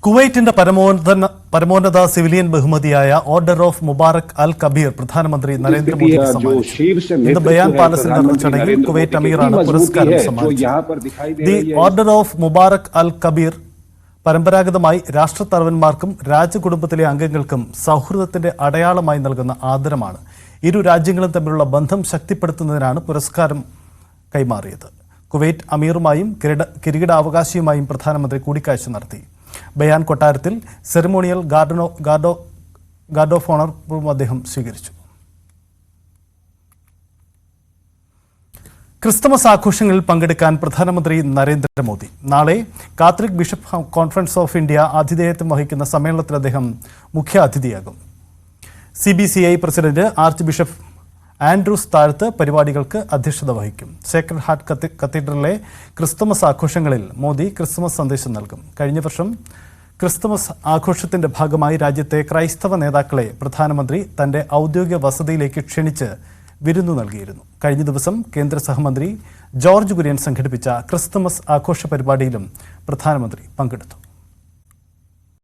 കുവൈറ്റിന്റെ പരമോന്നത സിവിലിയൻ ബഹുമതിയായ order of Mubarak അൽ കബീർ പ്രധാനമന്ത്രി നരേന്ദ്രമോദിക്ക് സമ്മാനിച്ചു. ഇന്ന് ബയാൻ പാലസിൽ നടന്ന ചടങ്ങിൽ കുവൈറ്റ് അമീറാണ് പുരസ്കാരം സമ്മാനിച്ചത്. ദി ഓർഡർ ഓഫ് മുബാറക് അൽ കബീർ പരമ്പരാഗതമായി രാഷ്ട്രത്തലവന്മാർക്കും രാജകുടുംബത്തിലെ അംഗങ്ങൾക്കും സൗഹൃദത്തിന്റെ അടയാളമായി നൽകുന്ന ആദരമാണ്. ഇരു രാജ്യങ്ങളും തമ്മിലുള്ള ബന്ധം ശക്തിപ്പെടുത്തുന്നതിനാണ് പുരസ്കാരം കൈമാറിയത്. കുവൈറ്റ് അമീറുമായും കിരീടാവകാശിയുമായും പ്രധാനമന്ത്രി കൂടിക്കാഴ്ച നടത്തി. ബയാൻ കൊട്ടാരത്തിൽ സെറിമോണിയൽ ഗാർഡ് ഓഫ് ഓണറും അദ്ദേഹം സ്വീകരിച്ചു. ക്രിസ്തുമസ് ആഘോഷങ്ങളിൽ പങ്കെടുക്കാൻ പ്രധാനമന്ത്രി നരേന്ദ്രമോദി നാളെ Catholic bishop conference of India ആതിഥേയത്വം വഹിക്കുന്ന സമ്മേളനത്തിൽ അദ്ദേഹം മുഖ്യാതിഥിയാകും. CBCI president archbishop Andrews Thazhath പരിപാടികൾക്ക് അധ്യക്ഷത വഹിക്കും. സേക്രഡ് ഹാർട്ട് കത്തീഡ്രലിലെ ക്രിസ്തുമസ് ആഘോഷങ്ങളിൽ മോദി ക്രിസ്തുമസ് സന്ദേശം നൽകും. കഴിഞ്ഞ വർഷം ക്രിസ്തുമസ് ആഘോഷത്തിന്റെ ഭാഗമായി രാജ്യത്തെ ക്രൈസ്തവ നേതാക്കളെ പ്രധാനമന്ത്രി തന്റെ ഔദ്യോഗിക വസതിയിലേക്ക് ക്ഷണിച്ച് വിരുന്നു നൽകിയിരുന്നു. കഴിഞ്ഞ ദിവസം കേന്ദ്ര സഹമന്ത്രി ജോർജ് കുര്യൻ സംഘടിപ്പിച്ച ക്രിസ്തുമസ് ആഘോഷ പരിപാടിയിലും പ്രധാനമന്ത്രി പങ്കെടുത്തു.